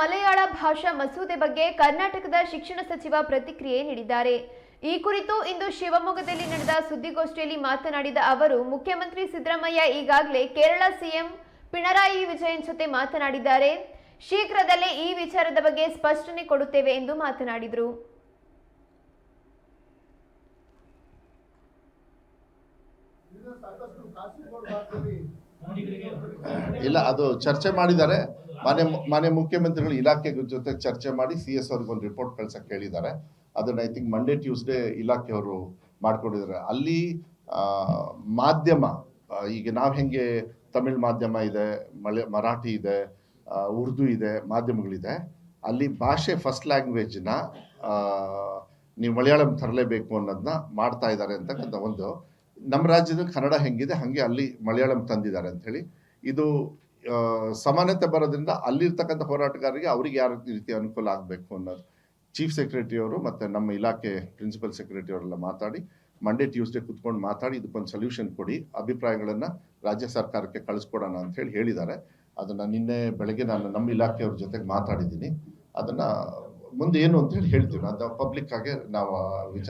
ಮಲಯಾಳ ಭಾಷಾ ಮಸೂದೆ ಬಗ್ಗೆ ಕರ್ನಾಟಕದ ಶಿಕ್ಷಣ ಸಚಿವ ಪ್ರತಿಕ್ರಿಯೆ ನೀಡಿದ್ದಾರೆ. ಈ ಕುರಿತು ಇಂದು ಶಿವಮೊಗ್ಗದಲ್ಲಿ ನಡೆದ ಸುದ್ದಿಗೋಷ್ಠಿಯಲ್ಲಿ ಮಾತನಾಡಿದ ಅವರು, ಮುಖ್ಯಮಂತ್ರಿ ಸಿದ್ದರಾಮಯ್ಯ ಈಗಾಗಲೇ ಕೇರಳ ಸಿಎಂ ಪಿಣರಾಯಿ ವಿಜಯನ್ ಜೊತೆ ಮಾತನಾಡಿದ್ದಾರೆ. ಶೀಘ್ರದಲ್ಲೇ ಈ ವಿಚಾರದ ಬಗ್ಗೆ ಸ್ಪಷ್ಟನೆ ಕೊಡುತ್ತೇವೆ ಎಂದು ಮಾತನಾಡಿದರು. ಇಲ್ಲ, ಅದು ಚರ್ಚೆ ಮಾಡಿದ್ದಾರೆ. ಮಾನ್ಯ ಮುಖ್ಯಮಂತ್ರಿಗಳು ಇಲಾಖೆ ಜೊತೆ ಚರ್ಚೆ ಮಾಡಿ CS ಅವ್ರಿಗೆ ಒಂದು ರಿಪೋರ್ಟ್ ಕಳ್ಸಕ್ಕೆ ಹೇಳಿದ್ದಾರೆ. ಅದನ್ನ ಐ ಥಿಂಕ್ ಮಂಡೇ ಟ್ಯೂಸ್ಡೇ ಇಲಾಖೆಯವರು ಮಾಡ್ಕೊಂಡಿದ್ದಾರೆ. ಅಲ್ಲಿ ಮಾಧ್ಯಮ, ಈಗ ನಾವು ಹೆಂಗೆ ತಮಿಳ್ ಮಾಧ್ಯಮ ಇದೆ, ಮರಾಠಿ ಇದೆ, ಉರ್ದು ಇದೆ, ಮಾಧ್ಯಮಗಳಿದೆ. ಅಲ್ಲಿ ಭಾಷೆ ಫಸ್ಟ್ ಲ್ಯಾಂಗ್ವೇಜ್ನ ನೀವು ಮಲಯಾಳಂ ತರಲೇಬೇಕು ಅನ್ನೋದನ್ನ ಮಾಡ್ತಾ ಇದ್ದಾರೆ ಅಂತಕ್ಕಂಥ ಒಂದು. ನಮ್ಮ ರಾಜ್ಯದಲ್ಲಿ ಕನ್ನಡ ಹೆಂಗಿದೆ ಹಾಗೆ ಅಲ್ಲಿ ಮಲಯಾಳಂ ತಂದಿದ್ದಾರೆ ಅಂತ ಹೇಳಿ. ಇದು ಸಮಾನತೆ ಬರೋದ್ರಿಂದ ಅಲ್ಲಿರ್ತಕ್ಕಂಥ ಹೋರಾಟಗಾರರಿಗೆ ಅವ್ರಿಗೆ ಯಾವ ರೀತಿ ಅನುಕೂಲ ಆಗಬೇಕು ಅನ್ನೋದು ಚೀಫ್ ಸೆಕ್ರೆಟರಿ ಅವರು ಮತ್ತು ನಮ್ಮ ಇಲಾಖೆ ಪ್ರಿನ್ಸಿಪಲ್ ಸೆಕ್ರೆಟರಿ ಅವರೆಲ್ಲ ಮಾತಾಡಿ ಮಂಡೇ ಟ್ಯೂಸ್ಡೇ ಕುತ್ಕೊಂಡು ಮಾತಾಡಿ ಇದಕ್ಕೊಂದು ಸೊಲ್ಯೂಷನ್ ಕೊಡಿ, ಅಭಿಪ್ರಾಯಗಳನ್ನು ರಾಜ್ಯ ಸರ್ಕಾರಕ್ಕೆ ಕಳಿಸ್ಕೊಡೋಣ ಅಂತ ಹೇಳಿದ್ದಾರೆ. ಅದನ್ನು ನಿನ್ನೆ ಬೆಳಗ್ಗೆ ನಾನು ನಮ್ಮ ಇಲಾಖೆಯವ್ರ ಜೊತೆಗೆ ಮಾತಾಡಿದ್ದೀನಿ. ಅದನ್ನು ಮುಂದೆ ಏನು ಅಂತ ಹೇಳ್ತೀವಿ, ಅದು ಪಬ್ಲಿಕ್ ಆಗಿ ನಾವು ವಿಚಾರ